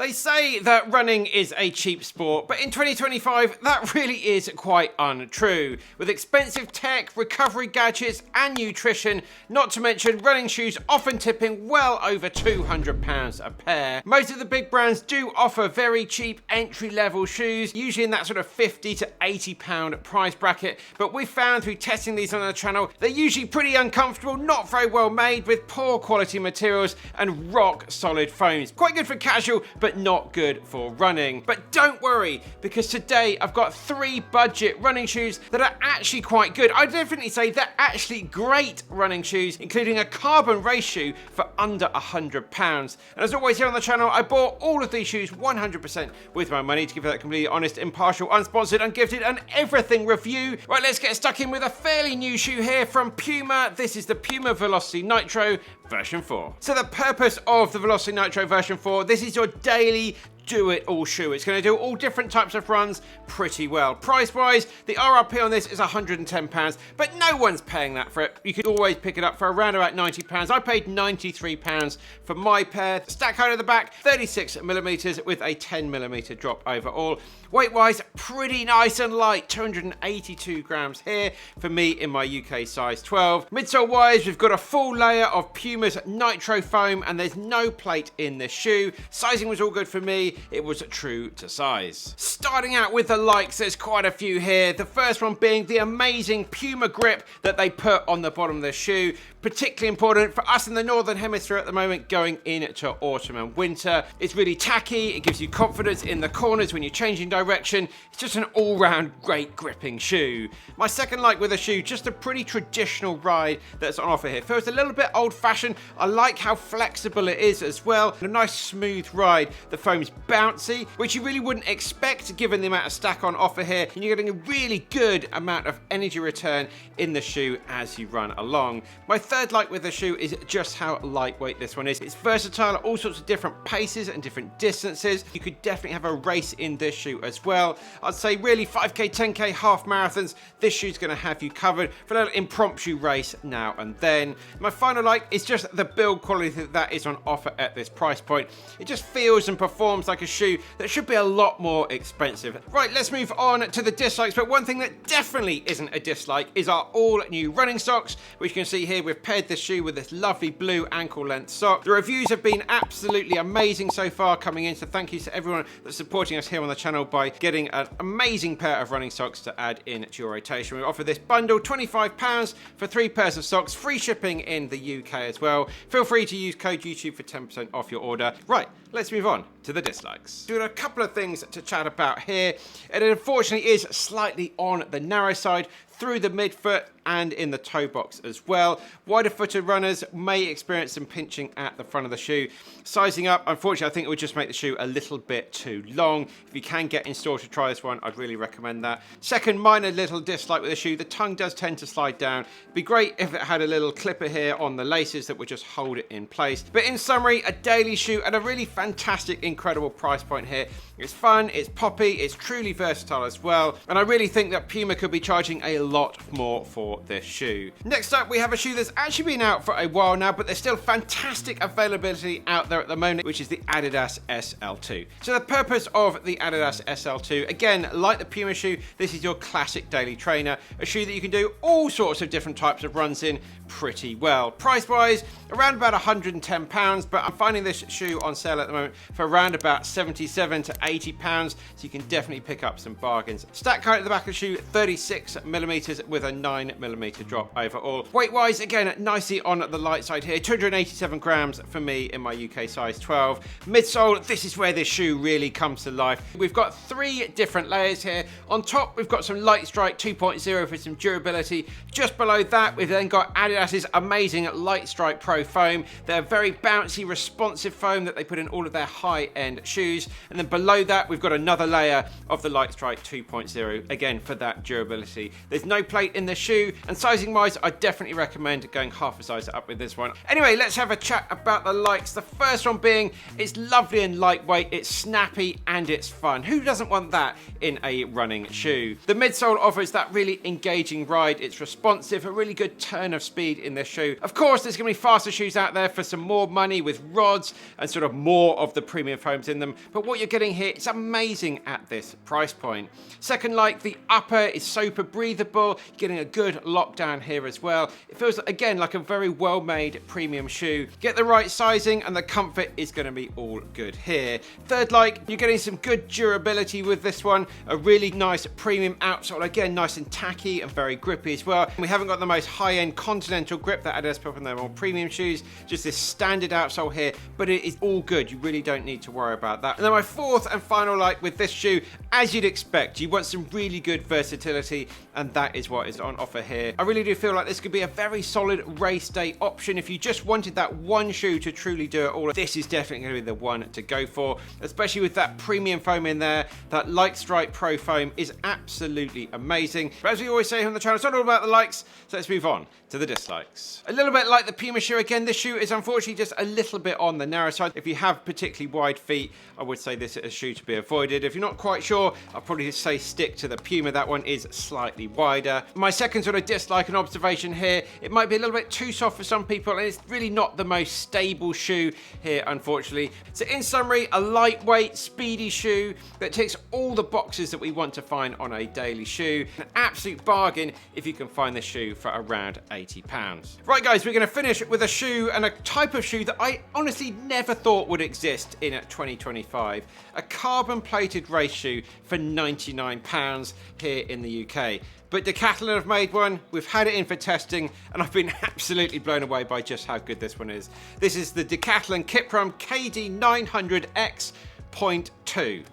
They say that running is a cheap sport, but in 2025, that really is quite untrue. With expensive tech, recovery gadgets, and nutrition, not to mention running shoes often tipping well over £200 a pair. Most of the big brands do offer very cheap entry-level shoes, usually in that sort of £50 to £80 price bracket, but we've found through testing these on our channel, they're usually pretty uncomfortable, not very well made, with poor quality materials and rock solid foams. Quite good for casual, but not good for running. But don't worry, because today I've got 3 budget running shoes that are actually quite good. I'd definitely say they're actually great running shoes, including a carbon race shoe for under £100. And as always here on the channel, I bought all of these shoes 100% with my money to give that completely honest, impartial, unsponsored, ungifted, and everything review. Right, let's get stuck in with a fairly new shoe here from Puma. This is the Puma Velocity Nitro version 4. So the purpose of the Velocity Nitro version 4, this is your daily do-it-all shoe. It's going to do all different types of runs pretty well. Price-wise, the RRP on this is £110, but no one's paying that for it. You could always pick it up for around about £90. I paid £93 for my pair. Stack height at the back, 36mm with a 10mm drop overall. Weight-wise, pretty nice and light, 282 grams here for me in my UK size 12. Midsole-wise, we've got a full layer of Puma's Nitro foam, and there's no plate in this shoe. Sizing was all good for me. It was true to size. Starting out with the likes, there's quite a few here. The first one being the amazing Puma grip that they put on the bottom of the shoe. Particularly important for us in the Northern Hemisphere at the moment, going into autumn and winter. It's really tacky, it gives you confidence in the corners when you're changing direction. It's just an all-round great gripping shoe. My second like with the shoe, just a pretty traditional ride that's on offer here. Feels a little bit old-fashioned. I like how flexible it is as well. A nice smooth ride. The foam's bouncy, which you really wouldn't expect given the amount of stack on offer here, and you're getting a really good amount of energy return in the shoe as you run along. My third like with the shoe is just how lightweight this one is. It's versatile at all sorts of different paces and different distances. You could definitely have a race in this shoe as well. I'd say really 5k, 10k, half marathons, this shoe's going to have you covered for a little impromptu race now and then. My final like is just the build quality that is on offer at this price point. It just feels and performs like a shoe that should be a lot more expensive. Right, let's move on to the dislikes, but one thing that definitely isn't a dislike is our all new running socks, which you can see here. We've paired this shoe with this lovely blue ankle length sock. The reviews have been absolutely amazing so far coming in, so thank you to everyone that's supporting us here on the channel by getting an amazing pair of running socks to add in to your rotation. We offer this bundle £25 for 3 pairs of socks, free shipping in the UK as well. Feel free to use code YouTube for 10% off your order. Right, let's move on to the dislikes. Doing a couple of things to chat about here, and it unfortunately is slightly on the narrow side through the midfoot and in the toe box as well. Wider footed runners may experience some pinching at the front of the shoe. Sizing up, unfortunately, I think it would just make the shoe a little bit too long. If you can get in store to try this one, I'd really recommend that. Second minor little dislike with the shoe, the tongue does tend to slide down. It'd be great if it had a little clipper here on the laces that would just hold it in place. But in summary, a daily shoe at a really fantastic, incredible price point here. It's fun, it's poppy, it's truly versatile as well, and I really think that Puma could be charging a lot more for this shoe. Next up, we have a shoe that's actually been out for a while now, but there's still fantastic availability out there at the moment, which is the Adidas SL2. So the purpose of the Adidas SL2, again, like the Puma shoe, this is your classic daily trainer, a shoe that you can do all sorts of different types of runs in pretty well. Price-wise, around about £110, but I'm finding this shoe on sale at the moment for around about £77 to £80, so you can definitely pick up some bargains. Stack height at the back of the shoe, 36mm with a 9mm drop overall. Weight-wise, again, nicely on the light side here, 287 grams for me in my UK size 12. Midsole, this is where this shoe really comes to life. We've got 3 different layers here. On top, we've got some Light Strike 2.0 for some durability. Just below that, we've then got Adidas's amazing Light Strike Pro foam. They're very bouncy, responsive foam that they put in all of their high-end shoes. And then below that, we've got another layer of the Light Strike 2.0, again, for that durability. There's no plate in the shoe, and sizing wise, I definitely recommend going half a size up with this one. Anyway, let's have a chat about the likes. The first one being, it's lovely and lightweight, it's snappy and it's fun. Who doesn't want that in a running shoe? The midsole offers that really engaging ride, it's responsive, a really good turn of speed in this shoe. Of course, there's going to be faster shoes out there for some more money with rods and sort of more of the premium foams in them, but what you're getting here is amazing at this price point. Second like, the upper is super breathable, you're getting a good lockdown here as well. It feels again like a very well made premium shoe. Get the right sizing and the comfort is going to be all good here. Third like, you're getting some good durability with this one, a really nice premium outsole, again nice and tacky and very grippy as well. We haven't got the most high-end continental grip that Adidas put on their more premium shoes, just this standard outsole here, but it is all good. You really don't need to worry about that. And then my fourth and final like with this shoe, as you'd expect, you want some really good versatility, and that is what is on offer here. I really do feel like this could be a very solid race day option. If you just wanted that one shoe to truly do it all, this is definitely going to be the one to go for, especially with that premium foam in there. That Light Strike Pro foam is absolutely amazing. But as we always say on the channel, it's not all about the likes, so let's move on to the dislikes. A little bit like the Puma shoe again, this shoe is unfortunately just a little bit on the narrow side. If you have particularly wide feet, I would say this is a shoe to be avoided. If you're not quite sure, I'll probably say stick to the Puma. That one is slightly wider. My second sort of dislike and observation here, it might be a little bit too soft for some people, and it's really not the most stable shoe here, unfortunately. So in summary, a lightweight, speedy shoe that ticks all the boxes that we want to find on a daily shoe. An absolute bargain if you can find this shoe for around £80. Right guys, we're going to finish with a shoe and a type of shoe that I honestly never thought would exist in 2025. A carbon plated race shoe for £99 here in the UK. But Decathlon have made one, we've had it in for testing, and I've been absolutely blown away by just how good this one is. This is the Decathlon Kiprun KD900X.2.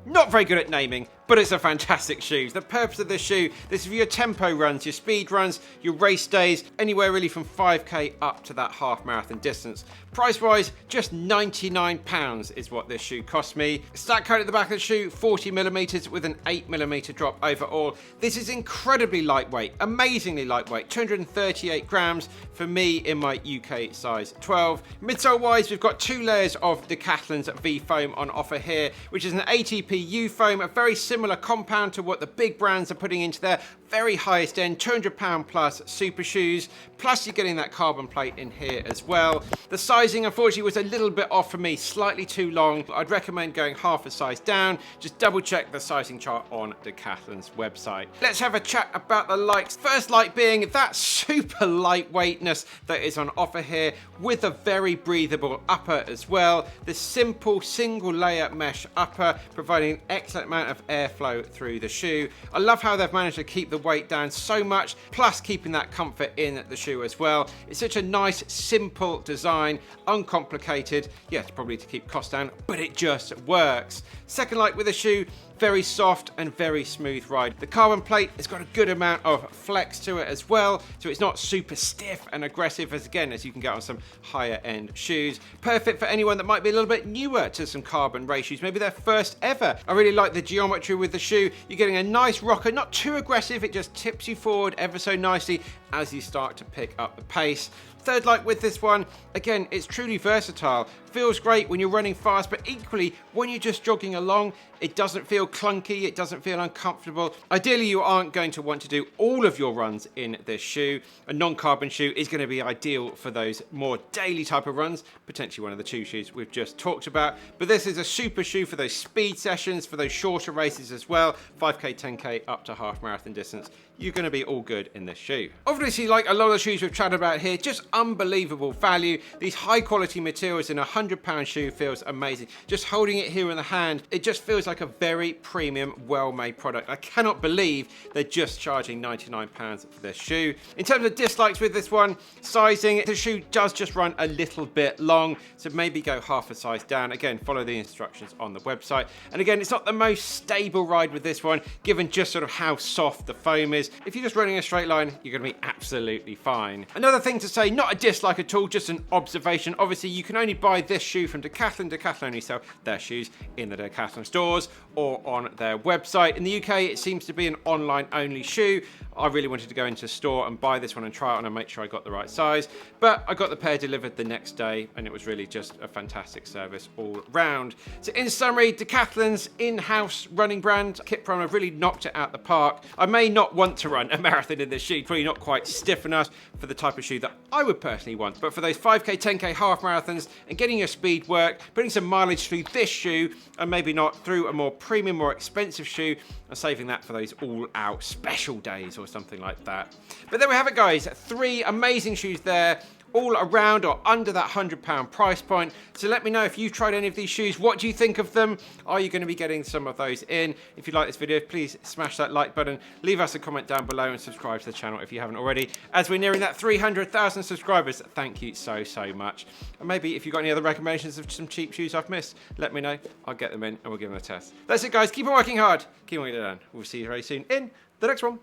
Not very good at naming, but it's a fantastic shoe. The purpose of this shoe, this is for your tempo runs, your speed runs, your race days, anywhere really from 5k up to that half marathon distance. Price wise, just £99 is what this shoe cost me. Stack code at the back of the shoe, 40mm with an 8mm drop overall. This is incredibly lightweight, amazingly lightweight, 238 grams for me in my UK size 12. Midsole wise, we've got two layers of Decathlon's V foam on offer here, which is an ATP U foam, a very similar compound to what the big brands are putting into their very highest end £200 plus super shoes, plus you're getting that carbon plate in here as well. The sizing unfortunately was a little bit off for me, slightly too long. I'd recommend going half a size down. Just double check the sizing chart on Decathlon's website. Let's have a chat about the likes. First like being that super lightweightness that is on offer here, with a very breathable upper as well. The simple single layer mesh upper providing an excellent amount of airflow through the shoe. I love how they've managed to keep the weight down so much, plus keeping that comfort in the shoe as well. It's such a nice, simple design, uncomplicated. Yes, probably to keep costs down, but it just works. Second like with the shoe, very soft and very smooth ride. The carbon plate has got a good amount of flex to it as well, so it's not super stiff and aggressive as you can get on some higher end shoes. Perfect for anyone that might be a little bit newer to some carbon race shoes, maybe their first ever. I really like the geometry with the shoe. You're getting a nice rocker, not too aggressive, it just tips you forward ever so nicely as you start to pick up the pace. Third like with this one, again, it's truly versatile. Feels great when you're running fast, but equally when you're just jogging along, it doesn't feel clunky, it doesn't feel uncomfortable. Ideally, you aren't going to want to do all of your runs in this shoe. A non-carbon shoe is going to be ideal for those more daily type of runs, potentially one of the two shoes we've just talked about. But this is a super shoe for those speed sessions, for those shorter races as well, 5k, 10k, up to half marathon distance. You're going to be all good in this shoe. Obviously, like a lot of the shoes we've chatted about here, just unbelievable value. These high quality materials in a £100 shoe feels amazing. Just holding it here in the hand, it just feels like a very premium, well-made product. I cannot believe they're just charging £99 for this shoe. In terms of dislikes with this one, sizing, the shoe does just run a little bit long, so maybe go half a size down. Again, follow the instructions on the website. And again, it's not the most stable ride with this one, given just sort of how soft the foam is. If you're just running a straight line, you're going to be absolutely fine. Another thing to say, not a dislike at all, just an observation. Obviously, you can only buy this this shoe from Decathlon. Decathlon only sell their shoes in the Decathlon stores or on their website. In the UK, it seems to be an online only shoe. I really wanted to go into a store and buy this one and try it on and make sure I got the right size, but I got the pair delivered the next day and it was really just a fantastic service all round. So in summary, Decathlon's in-house running brand, Kiprun, have really knocked it out the park. I may not want to run a marathon in this shoe, probably not quite stiff enough for the type of shoe that I would personally want, but for those 5k, 10k half marathons and getting your speed work, putting some mileage through this shoe and maybe not through a more premium, more expensive shoe, and saving that for those all-out special days or something like that. But there we have it, guys. 3 amazing shoes there, all around or under that £100 price point. So let me know if you've tried any of these shoes. What do you think of them? Are you going to be getting some of those in? If you like this video, please smash that like button, leave us a comment down below and subscribe to the channel if you haven't already. As we're nearing that 300,000 subscribers, thank you so much. And maybe if you've got any other recommendations of some cheap shoes I've missed, let me know. I'll get them in and we'll give them a test. That's it, guys. Keep on working hard. Keep on getting it done. We'll see you very soon in the next one.